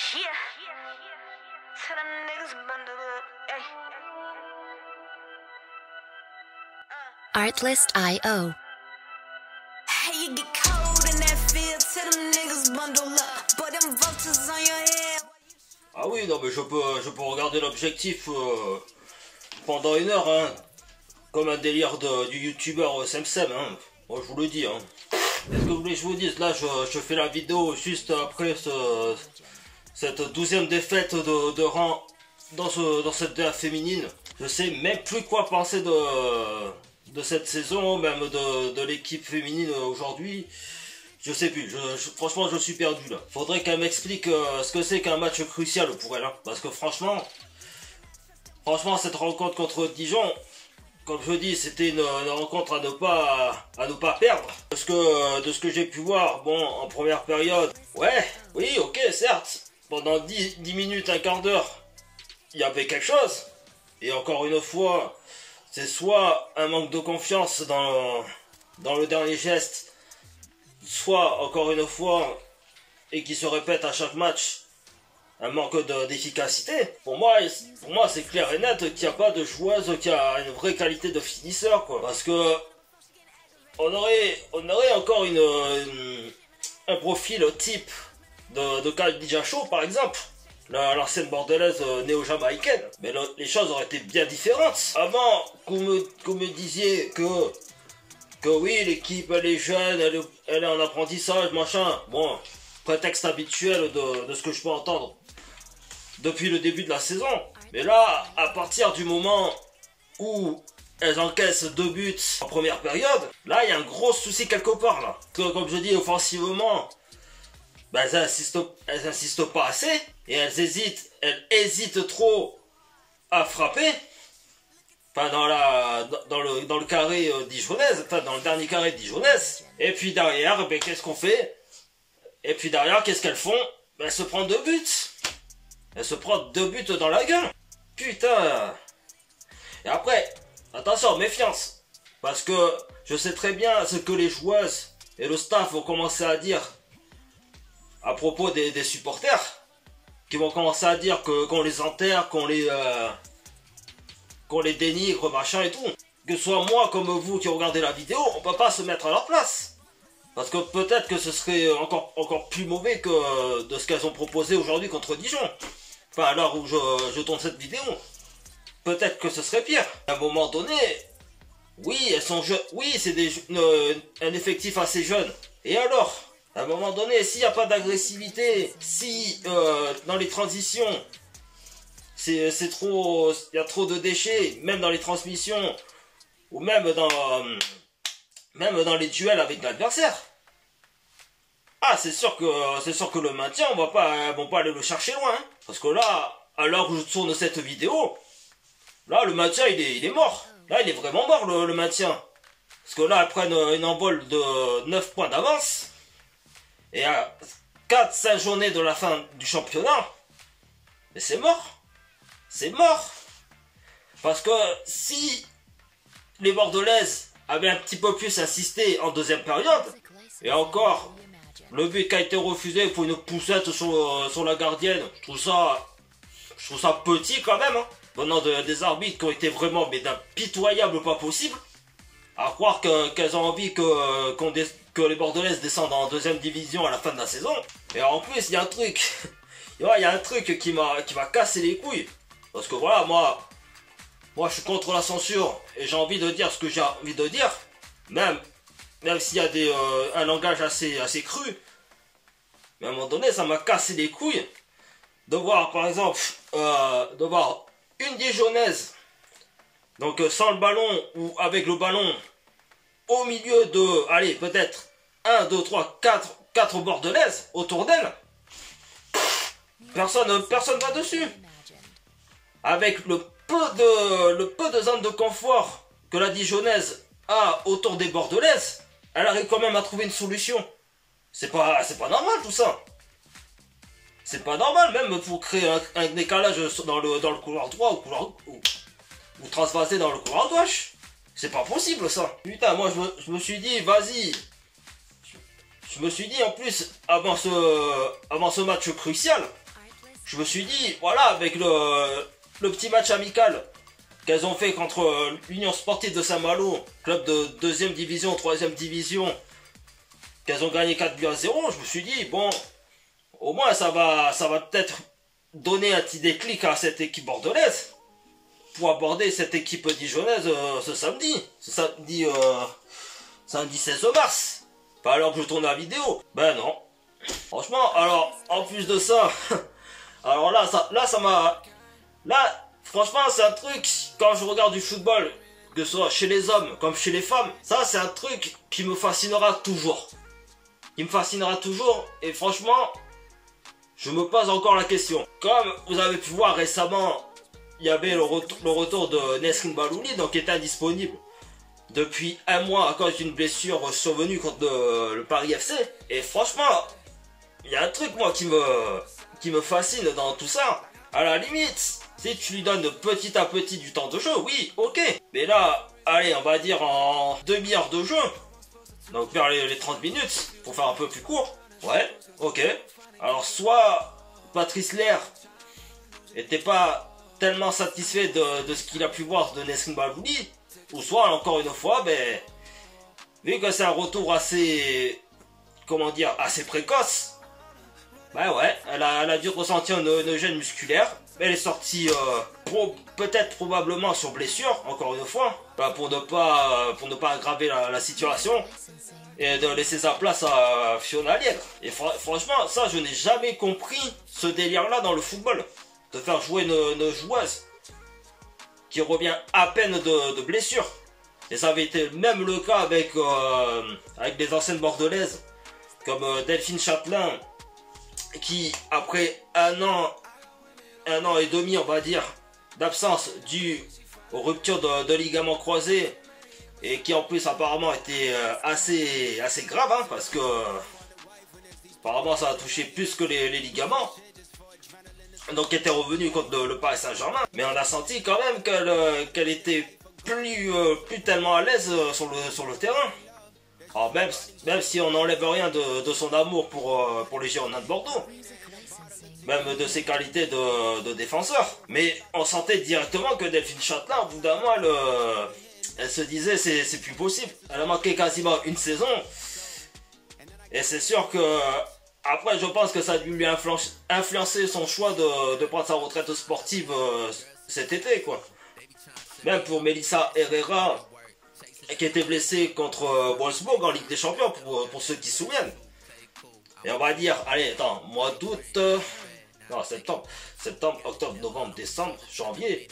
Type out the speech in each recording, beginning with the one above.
Yeah. Tell them niggas bundle up. Hey. Artlist.io. Hey, you get cold in that field. Tell them niggas bundle up. But them vultures on your head. Ah oui, non mais je peux regarder l'objectif pendant une heure, hein, comme un délire du youtubeur Semsem, hein. Moi je vous le dis, hein. Est-ce que vous voulez que je vous dise, là je fais la vidéo juste après cette 12e défaite de rang dans cette DA féminine. Je sais même plus quoi penser de cette saison, même de l'équipe féminine aujourd'hui. Je sais plus, franchement je suis perdu là. Faudrait qu'elle m'explique ce que c'est qu'un match crucial pour elle, hein. Parce que franchement cette rencontre contre Dijon, comme je dis, c'était une rencontre à ne pas perdre. De ce que j'ai pu voir, bon, en première période, oui, ok, certes, pendant 10 minutes, un quart d'heure, il y avait quelque chose. Et encore une fois, c'est soit un manque de confiance dans le dernier geste, soit, encore une fois, et qui se répète à chaque match, un manque d'efficacité. Pour moi c'est clair et net qu'il n'y a pas de joueuse qui a une vraie qualité de finisseur, quoi. Parce que on aurait encore un profil type de Khadija Show, par exemple, l'ancienne bordelaise néo-jamaïcaine. Mais les choses auraient été bien différentes. Avant qu'on me disiez que oui, l'équipe elle est jeune, elle est en apprentissage, machin. Bon, prétexte habituel de ce que je peux entendre depuis le début de la saison. Mais là, à partir du moment où elles encaissent 2 buts en première période, là il y a un gros souci quelque part là. Parce que comme je dis, offensivement, ben, elles insistent pas assez et elles hésitent trop à frapper. Enfin dans le carré dijonnaise, enfin dans le dernier carré dijonnaise. Et puis derrière, ben, qu'est-ce qu'on fait? Et puis derrière, qu'est-ce qu'elles font? Ben, elles se prennent 2 buts. Elle se prend 2 buts dans la gueule. Putain. Et après, attention, méfiance. Parce que je sais très bien ce que les joueuses et le staff vont commencer à dire à propos des supporters. Qui vont commencer à dire qu'on les enterre, qu'on les dénigre, machin et tout. Que ce soit moi comme vous qui regardez la vidéo, on peut pas se mettre à leur place. Parce que peut-être que ce serait encore plus mauvais que de ce qu'elles ont proposé aujourd'hui contre Dijon. Enfin, à l'heure où je tourne cette vidéo. Peut-être que ce serait pire. À un moment donné, oui, elles sont jeunes. Oui, c'est un effectif assez jeune. Et alors, à un moment donné, s'il n'y a pas d'agressivité, si dans les transitions, c'est trop, il y a trop de déchets, même dans les transmissions, ou même dans les duels avec l'adversaire. Ah, c'est sûr que le maintien, on va pas aller le chercher loin, hein. Parce que là, à l'heure où je tourne cette vidéo, là, le maintien, il est mort. Là, il est vraiment mort, le maintien. Parce que là, elles prennent une envol de 9 points d'avance. Et à 4-5 journées de la fin du championnat, mais c'est mort. C'est mort. Parce que si les Bordelaises avaient un petit peu plus insisté en deuxième période, et encore, le but qui a été refusé pour une poussette sur la gardienne, je trouve ça petit quand même, hein, venant des arbitres qui ont été vraiment mais d'un pitoyable pas possible. À croire qu'elles ont envie que les Bordelaises descendent en deuxième division à la fin de la saison. Et en plus, il y a un truc, il y a un truc qui m'a cassé les couilles. Parce que voilà, moi je suis contre la censure et j'ai envie de dire ce que j'ai envie de dire, même s'il y a un langage assez cru. Mais à un moment donné, ça m'a cassé les couilles de voir, par exemple, de voir une Dijonnaise, donc sans le ballon ou avec le ballon, au milieu de, allez, peut-être 1, 2, 3, 4 Bordelaises autour d'elle. Personne va dessus. Avec le peu de zone de confort que la Dijonnaise a autour des Bordelaises, elle arrive quand même à trouver une solution. C'est pas normal tout ça. C'est pas normal même pour créer un décalage dans le couloir droit ou transvaser dans le couloir gauche. C'est pas possible ça. Putain, moi je me suis dit, vas-y. Je me suis dit en plus, avant ce match crucial, je me suis dit, voilà, avec le petit match amical qu'elles ont fait contre l'Union Sportive de Saint-Malo, club de 2e division, 3e division, qu'elles ont gagné 4-0, je me suis dit, bon, au moins ça va peut-être donner un petit déclic à cette équipe bordelaise pour aborder cette équipe dijonnaise ce samedi. Samedi 16 mars. Pas alors que je tourne la vidéo. Ben non. Franchement, alors, en plus de ça, alors là, ça m'a... Là, franchement, c'est un truc, quand je regarde du football, que ce soit chez les hommes comme chez les femmes, ça, c'est un truc qui me fascinera toujours. Qui me fascinera toujours, et franchement, je me pose encore la question. Comme vous avez pu voir récemment, il y avait le retour de Nesrin Balouli, donc qui était indisponible depuis un mois à cause d'une blessure survenue contre le Paris FC. Et franchement, il y a un truc moi qui me fascine dans tout ça. À la limite, si tu lui donnes petit à petit du temps de jeu, oui, ok. Mais là, allez, on va dire en demi-heure de jeu, donc vers les 30 minutes, pour faire un peu plus court. Ouais, ok. Alors soit Patrice Lair était pas tellement satisfait de ce qu'il a pu voir de Nesrin Balouli, ou soit encore une fois, ben, vu que c'est un retour assez, comment dire, assez précoce, ben ouais, elle a dû ressentir une gêne musculaire. Elle est sortie peut-être probablement sur blessure, encore une fois, ben, pour ne pas aggraver la situation et de laisser sa place à Fiona Liel. Et franchement, ça, je n'ai jamais compris ce délire-là dans le football, de faire jouer une joueuse qui revient à peine de blessure. Et ça avait été même le cas avec des anciennes bordelaises comme Delphine Châtelain, qui après un an et demi, on va dire, d'absence due aux ruptures de ligaments croisés, et qui en plus apparemment était assez grave, hein, parce que apparemment ça a touché plus que les ligaments. Donc elle était revenue contre le Paris Saint-Germain, mais on a senti quand même qu'elle était plus tellement à l'aise sur le terrain. Alors même si on n'enlève rien de son amour pour les Girondins de Bordeaux, même de ses qualités de défenseur, mais on sentait directement que Delphine Châtelain, au bout d'un moment, elle se disait c'est plus possible. Elle a manqué quasiment une saison, et c'est sûr que après, je pense que ça a dû lui influencer son choix de prendre sa retraite sportive cet été, quoi. Même pour Melissa Herrera, qui était blessée contre Wolfsburg en Ligue des Champions, pour ceux qui se souviennent. Et on va dire, allez, attends, mois d'août, non, septembre, octobre, novembre, décembre, janvier,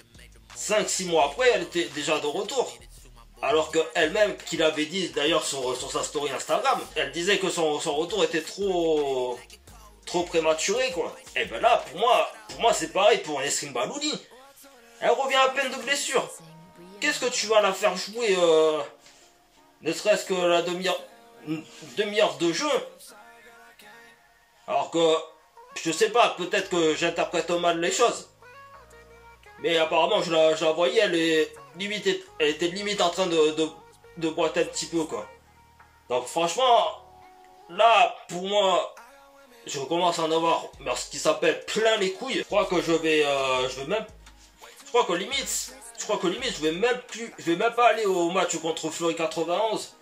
5-6 mois après, elle était déjà de retour. Alors qu'elle-même, qui l'avait dit d'ailleurs sur sa story Instagram, elle disait que son retour était trop prématuré, quoi. Et ben là, pour moi c'est pareil pour Nesrin Balouli. Elle revient à peine de blessure. Qu'est-ce que tu vas la faire jouer, ne serait-ce que la demi-heure de jeu? Alors que, je sais pas, peut-être que j'interprète mal les choses. Mais apparemment, je la voyais, elle était limite en train de boiter un petit peu, quoi. Donc franchement, là, pour moi, je commence à en avoir, ce qui s'appelle, plein les couilles. Je crois que je vais même pas aller au match contre Fleury 91,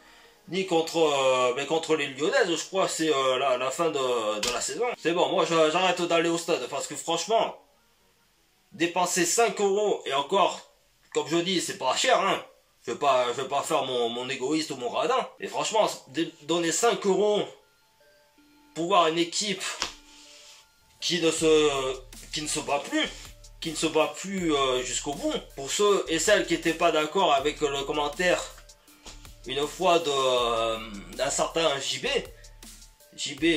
ni contre les Lyonnaises. Je crois que c'est la fin de la saison. C'est bon, moi j'arrête d'aller au stade, parce que franchement, dépenser 5 €, et encore, comme je dis, c'est pas cher, hein. Je vais pas faire mon égoïste ou mon radin. Et franchement, donner 5 € pour voir une équipe qui ne se bat plus jusqu'au bout. Pour ceux et celles qui n'étaient pas d'accord avec le commentaire une fois d'un certain JB,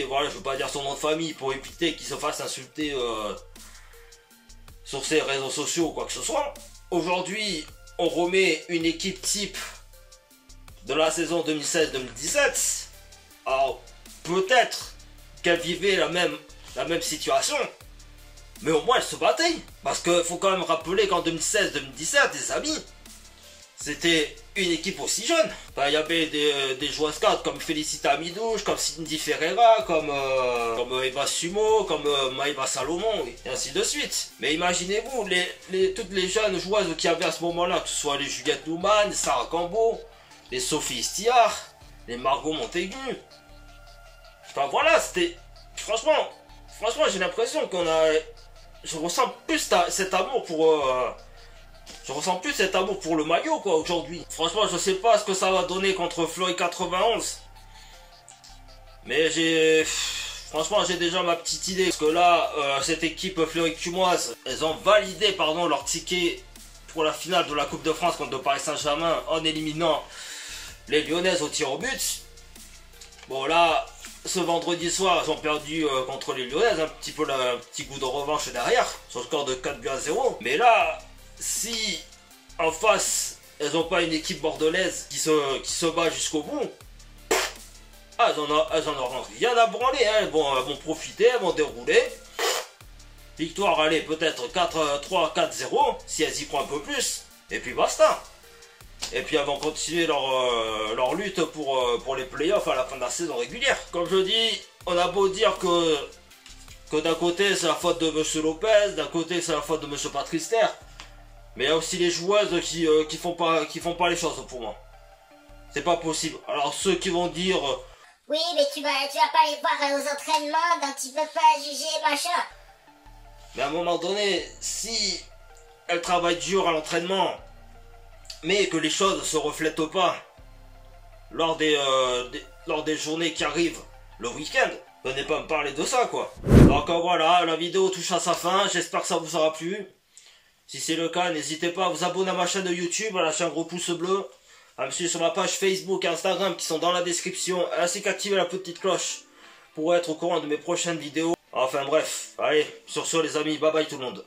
voilà, je veux pas dire son nom de famille pour éviter qu'il se fasse insulter sur ses réseaux sociaux ou quoi que ce soit. Aujourd'hui, on remet une équipe type de la saison 2016-2017. Alors, peut-être qu'elle vivait la même situation, mais au moins elle se battait. Parce qu'il faut quand même rappeler qu'en 2016-2017, les amis, c'était une équipe aussi jeune. Enfin, il y avait des joueuses cadres comme Félicita Amidouche, comme Cindy Ferreira, comme Eva Sumo, comme Maïva Salomon, et ainsi de suite. Mais imaginez-vous, toutes les jeunes joueuses qu'il y avait à ce moment-là, que ce soit les Juliette Nouman, Sarah Cambo, les Sophie Stiard, les Margot Montaigu. Enfin voilà, c'était... Franchement, j'ai l'impression qu'on a... Je ressens plus cet amour pour... Je ressens plus cet amour pour le maillot, quoi, aujourd'hui. Franchement, je sais pas ce que ça va donner contre Fleury 91. Mais franchement, j'ai déjà ma petite idée. Parce que là, cette équipe Fleury-Cumoise, elles ont validé, leur ticket pour la finale de la Coupe de France contre le Paris Saint-Germain en éliminant les Lyonnaises au tir au but. Bon, là, ce vendredi soir, elles ont perdu contre les Lyonnaises. Un petit goût de revanche derrière, sur le score de 4-0. Mais là... Si en face elles n'ont pas une équipe bordelaise qui se bat jusqu'au bout, elles en auront rien à branler, hein. Elles vont profiter, elles vont dérouler. Victoire, allez, peut-être 4-3, 4-0, si elles y croient un peu plus, et puis basta. Et puis elles vont continuer leur lutte pour les playoffs à la fin de la saison régulière. Comme je dis, on a beau dire que d'un côté c'est la faute de M. Lopez, d'un côté c'est la faute de M. Patrice Terre. Mais il y a aussi les joueuses qui font pas les choses pour moi. C'est pas possible. Alors ceux qui vont dire... Oui, mais tu vas pas les voir aux entraînements, donc tu peux pas juger, machin. Mais à un moment donné, si elles travaillent dur à l'entraînement, mais que les choses ne se reflètent pas lors des journées qui arrivent le week-end, venez pas me parler de ça, quoi. Donc voilà, la vidéo touche à sa fin. J'espère que ça vous aura plu. Si c'est le cas, n'hésitez pas à vous abonner à ma chaîne de YouTube, à lâcher un gros pouce bleu, à me suivre sur ma page Facebook et Instagram qui sont dans la description, ainsi qu'activer la petite cloche pour être au courant de mes prochaines vidéos. Enfin bref, allez, sur ce les amis, bye bye tout le monde.